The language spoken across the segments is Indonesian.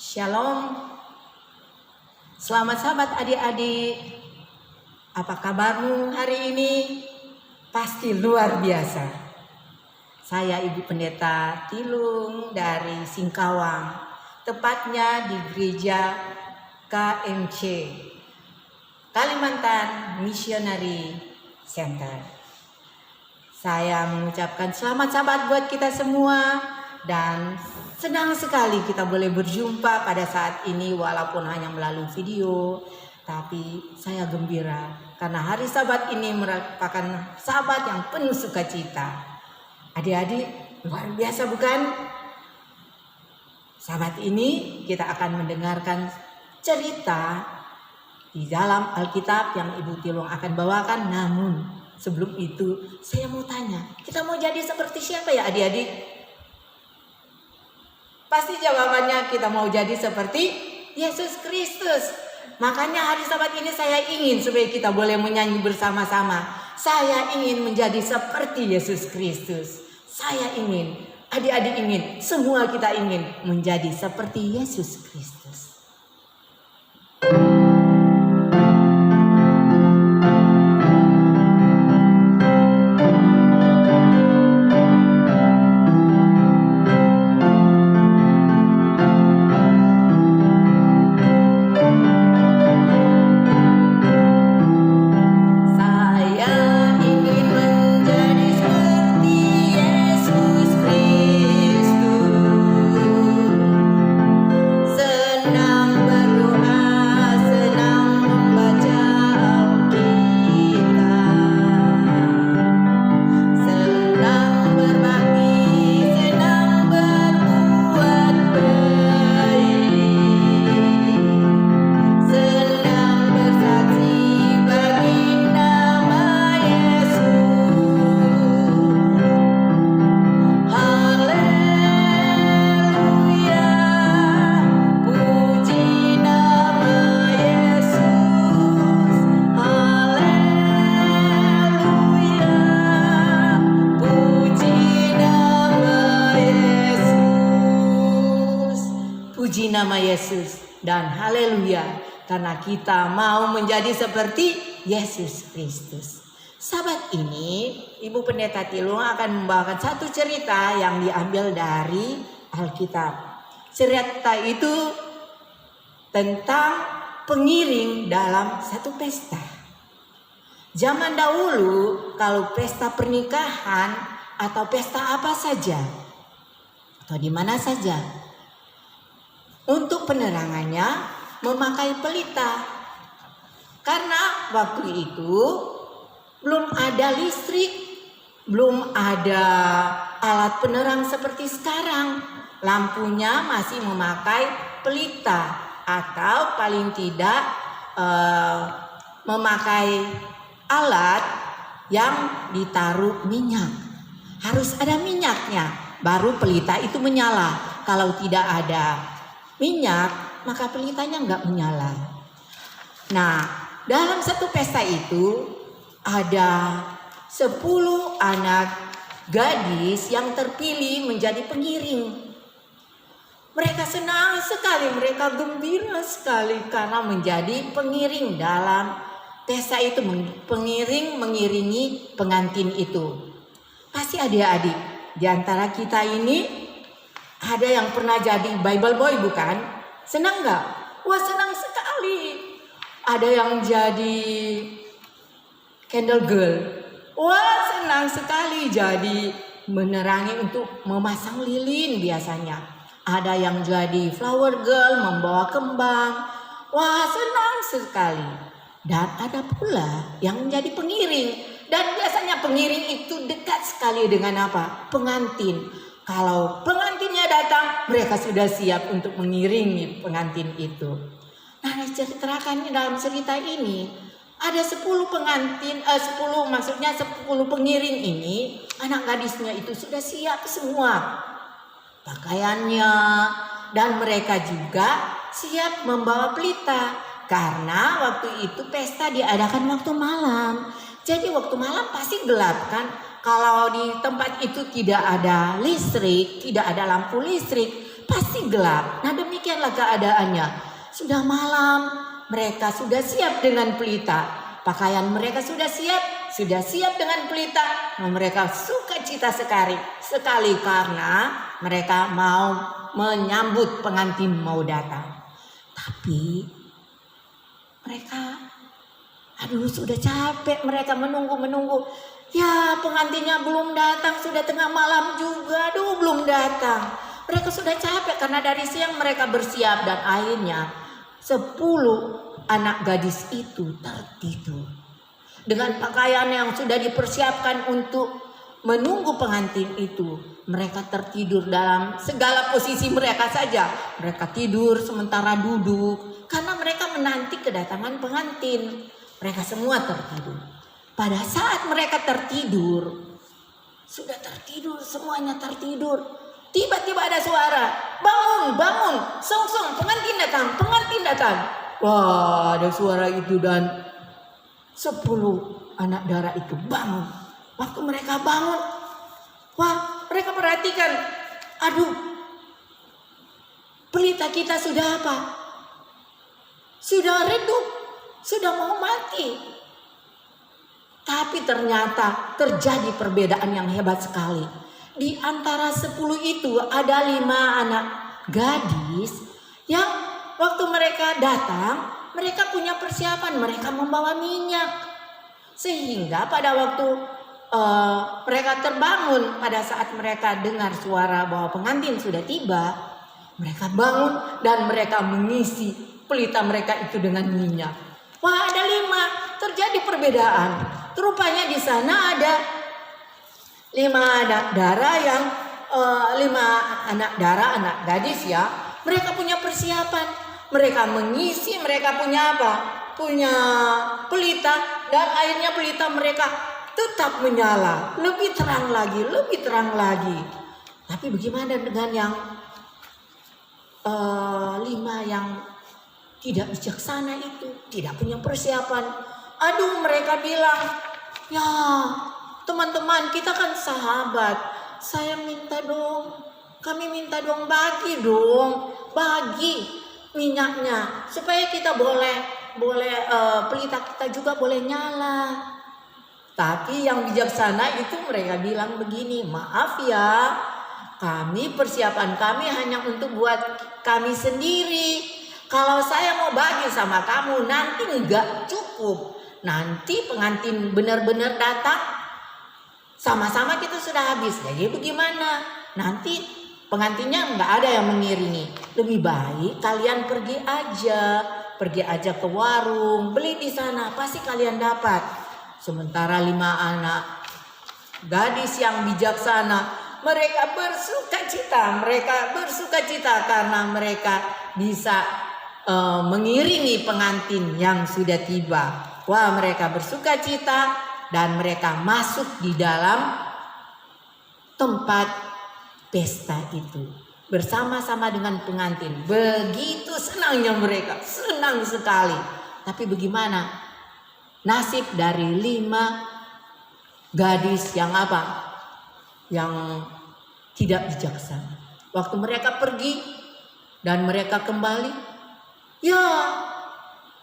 Shalom, selamat sahabat adik-adik. Apa kabarmu hari ini? Pasti luar biasa. Saya Ibu Pendeta Tilung dari Singkawang, tepatnya di Gereja KMC, Kalimantan Missionary Center. Saya mengucapkan selamat sahabat buat kita semua. Dan senang sekali kita boleh berjumpa pada saat ini walaupun hanya melalui video. Tapi saya gembira karena hari Sabat ini merupakan Sabat yang penuh sukacita. Adik-adik, luar biasa bukan? Sabat ini kita akan mendengarkan cerita di dalam Alkitab yang Ibu Tilung akan bawakan. Namun sebelum itu saya mau tanya, kita mau jadi seperti siapa ya adik-adik? Pasti jawabannya kita mau jadi seperti Yesus Kristus. Makanya hari Sabat ini saya ingin supaya kita boleh menyanyi bersama-sama. Saya ingin menjadi seperti Yesus Kristus. Saya ingin, adik-adik ingin, semua kita ingin menjadi seperti Yesus Kristus. Puji nama Yesus dan haleluya, karena kita mau menjadi seperti Yesus Kristus. Sahabat ini, Ibu Pendeta Tilung akan membawakan satu cerita yang diambil dari Alkitab. Cerita itu tentang pengiring dalam satu pesta. Zaman dahulu kalau pesta pernikahan atau pesta apa saja atau di mana saja, untuk penerangannya memakai pelita. Karena waktu itu belum ada listrik, belum ada alat penerang seperti sekarang. Lampunya masih memakai pelita atau paling tidak memakai alat yang ditaruh minyak. Harus ada minyaknya baru pelita itu menyala. Kalau tidak ada minyak, maka pelitanya nggak menyala. Nah, dalam satu pesta itu ada 10 anak gadis yang terpilih menjadi pengiring. Mereka senang sekali, mereka gembira sekali karena menjadi pengiring dalam pesta itu. Pengiring mengiringi pengantin itu. Pasti adik-adik di antara kita ini ada yang pernah jadi Bible boy bukan? Senang gak? Wah, senang sekali. Ada yang jadi candle girl. Wah, senang sekali jadi menerangi untuk memasang lilin biasanya. Ada yang jadi flower girl membawa kembang. Wah, senang sekali. Dan ada pula yang menjadi pengiring. Dan biasanya pengiring itu dekat sekali dengan apa? Pengantin. Kalau pengantinnya datang, mereka sudah siap untuk mengiringi pengantin itu. Nah, diceritakan dalam cerita ini ada 10 pengantin, 10 pengiring ini, anak gadisnya itu sudah siap semua pakaiannya, dan mereka juga siap membawa pelita karena waktu itu pesta diadakan waktu malam. Jadi waktu malam pasti gelap kan? Kalau di tempat itu tidak ada listrik, tidak ada lampu listrik, pasti gelap. Nah, demikian demikianlah keadaannya. Sudah malam, mereka sudah siap dengan pelita. Pakaian mereka sudah siap dengan pelita. Mereka sukacita sekali karena mereka mau menyambut pengantin mau datang. Tapi mereka, sudah capek mereka menunggu. Ya, pengantinnya belum datang, sudah tengah malam juga, belum datang. Mereka sudah capek karena dari siang mereka bersiap dan akhirnya 10 anak gadis itu tertidur. Dengan pakaian yang sudah dipersiapkan untuk menunggu pengantin itu, mereka tertidur dalam segala posisi mereka saja. Mereka tidur sementara duduk karena mereka menanti kedatangan pengantin. Mereka semua tertidur. Pada saat mereka tertidur, sudah tertidur, semuanya tertidur. Tiba-tiba ada suara, bangun, song, pengantin datang. Wah, ada suara itu dan 10 anak darah itu bangun. Waktu mereka bangun, mereka perhatikan, pelita kita sudah apa? Sudah redup, sudah mau mati. Tapi ternyata terjadi perbedaan yang hebat sekali. Di antara 10 itu ada 5 anak gadis yang waktu mereka datang, mereka punya persiapan, mereka membawa minyak. Sehingga pada waktu mereka terbangun, pada saat mereka dengar suara bahwa pengantin sudah tiba, mereka bangun dan mereka mengisi pelita mereka itu dengan minyak. Ada 5, terjadi perbedaan. Rupanya di sana ada 5 anak darah yang 5 anak darah, anak gadis ya. Mereka punya persiapan, mereka mengisi, mereka punya apa? Punya pelita dan akhirnya pelita mereka tetap menyala, lebih terang lagi. Tapi bagaimana dengan yang 5 yang tidak bijaksana itu, tidak punya persiapan? Mereka bilang, ya teman-teman, kita kan sahabat. Kami minta dong bagi minyaknya supaya kita boleh pelita kita juga boleh nyala. Tapi yang bijaksana itu mereka bilang begini, maaf ya, persiapan kami hanya untuk buat kami sendiri. Kalau saya mau bagi sama kamu nanti enggak cukup. Nanti pengantin benar-benar datang, sama-sama kita sudah habis. Jadi bagaimana? Nanti pengantinnya enggak ada yang mengiringi. Lebih baik kalian pergi aja ke warung, beli di sana, pasti kalian dapat. Sementara 5 anak gadis yang bijaksana, mereka bersuka cita karena mereka bisa mengiringi pengantin yang sudah tiba. Mereka bersuka cita dan mereka masuk di dalam tempat pesta itu bersama-sama dengan pengantin. Begitu senangnya mereka, senang sekali. Tapi bagaimana nasib dari 5 gadis yang apa? Yang tidak bijaksana. Waktu mereka pergi dan mereka kembali, ya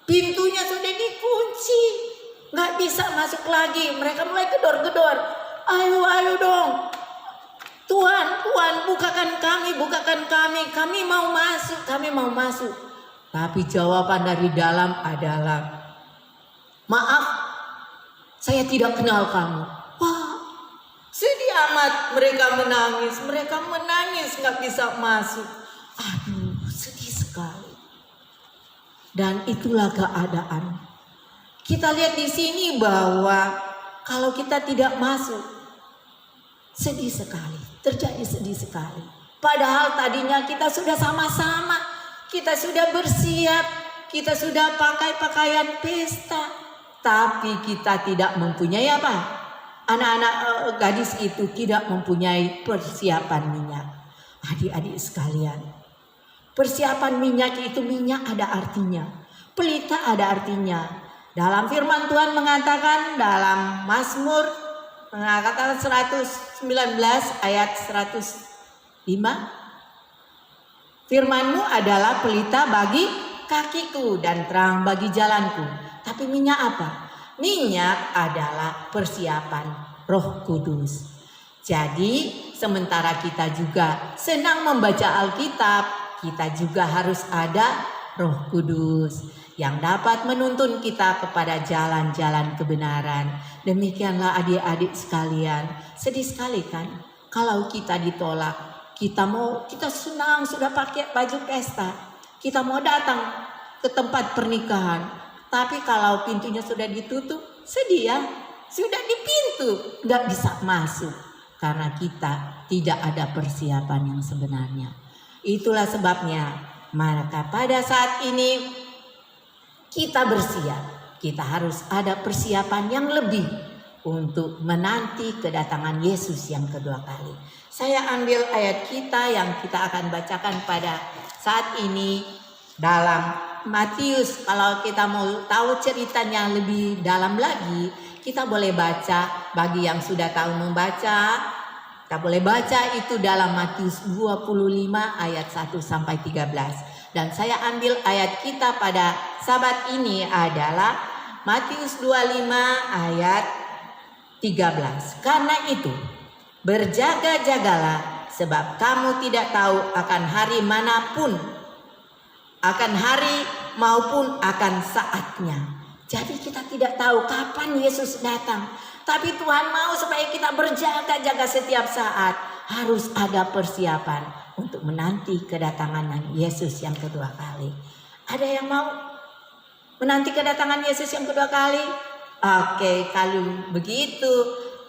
pintunya sudah dikunci, nggak bisa masuk lagi. Mereka mulai gedor-gedor. Ayo dong, Tuhan, bukakan kami, kami mau masuk. Tapi jawaban dari dalam adalah, maaf, saya tidak kenal kamu. Sedih amat, mereka menangis, nggak bisa masuk. Sedih sekali. Dan itulah keadaan. Kita lihat di sini bahwa kalau kita tidak masuk, sedih sekali, terjadi sedih sekali. Padahal tadinya kita sudah sama-sama, kita sudah bersiap, kita sudah pakai pakaian pesta, tapi kita tidak mempunyai apa? Anak-anak gadis itu tidak mempunyai persiapan minyak. Adik-adik sekalian, persiapan minyak itu, minyak ada artinya, pelita ada artinya. Dalam firman Tuhan mengatakan dalam Mazmur mengatakan 119 ayat 105, Firman-Mu adalah pelita bagi kakiku dan terang bagi jalanku. Tapi minyak apa? Minyak adalah persiapan Roh Kudus. Jadi sementara kita juga senang membaca Alkitab, kita juga harus ada Roh Kudus yang dapat menuntun kita kepada jalan-jalan kebenaran. Demikianlah adik-adik sekalian, sedih sekali kan kalau kita ditolak. Kita senang sudah pakai baju pesta, kita mau datang ke tempat pernikahan, tapi kalau pintunya sudah ditutup, sedih ya, sudah di pintu, nggak bisa masuk karena kita tidak ada persiapan yang sebenarnya. Itulah sebabnya, maka pada saat ini kita bersiap, kita harus ada persiapan yang lebih untuk menanti kedatangan Yesus yang kedua kali. Saya ambil ayat kita yang kita akan bacakan pada saat ini dalam Matius. Kalau kita mau tahu ceritanya lebih dalam lagi, kita boleh baca. Bagi yang sudah tahu membaca, kita boleh baca itu dalam Matius 25 ayat 1 sampai 13. Dan saya ambil ayat kita pada sabat ini adalah Matius 25 ayat 13. Karena itu berjaga-jagalah, sebab kamu tidak tahu akan hari manapun, akan hari maupun akan saatnya. Jadi kita tidak tahu kapan Yesus datang, tapi Tuhan mau supaya kita berjaga-jaga setiap saat. Harus ada persiapan untuk menanti kedatangan Yesus yang kedua kali. Ada yang mau menanti kedatangan Yesus yang kedua kali? Oke, kalau begitu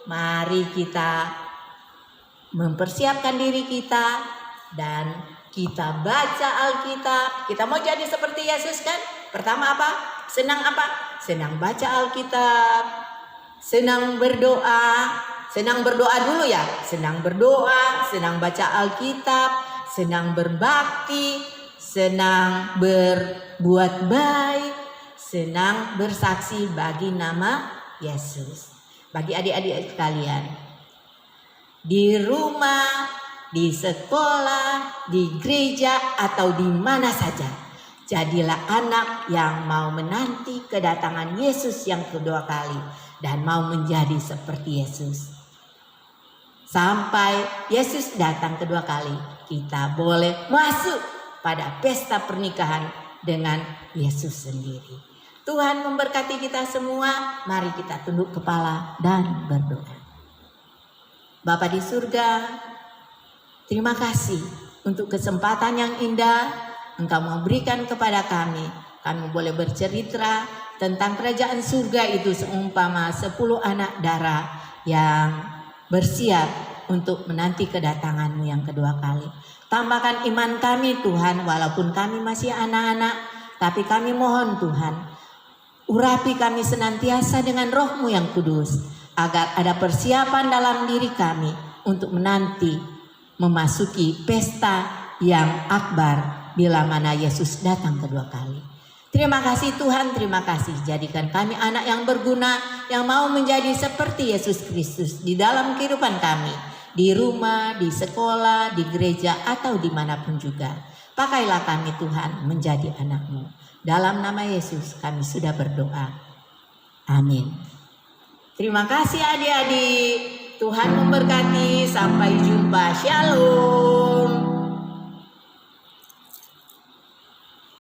mari kita mempersiapkan diri kita dan kita baca Alkitab. Kita mau jadi seperti Yesus kan? Pertama apa? Senang apa? Senang baca Alkitab, senang berdoa. Senang berdoa dulu ya. Senang berdoa, senang baca Alkitab, senang berbakti, senang berbuat baik, senang bersaksi bagi nama Yesus. Bagi adik-adik sekalian, di rumah, di sekolah, di gereja, atau di mana saja, jadilah anak yang mau menanti kedatangan Yesus yang kedua kali dan mau menjadi seperti Yesus. Sampai Yesus datang kedua kali, kita boleh masuk pada pesta pernikahan dengan Yesus sendiri. Tuhan memberkati kita semua. Mari kita tunduk kepala dan berdoa. Bapa di surga, terima kasih untuk kesempatan yang indah Engkau memberikan kepada kami. Kami boleh bercerita tentang kerajaan surga itu seumpama 10 anak darah yang bersiap untuk menanti kedatangan-Mu yang kedua kali. Tambahkan iman kami Tuhan, walaupun kami masih anak-anak, tapi kami mohon Tuhan, urapi kami senantiasa dengan Roh-Mu yang kudus, agar ada persiapan dalam diri kami untuk menanti memasuki pesta yang akbar bila mana Yesus datang kedua kali. Terima kasih Tuhan, terima kasih. Jadikan kami anak yang berguna, yang mau menjadi seperti Yesus Kristus di dalam kehidupan kami, di rumah, di sekolah, di gereja, atau dimanapun juga. Pakailah kami Tuhan menjadi anak-Mu. Dalam nama Yesus kami sudah berdoa. Amin. Terima kasih adik-adik. Tuhan memberkati. Sampai jumpa. Shalom.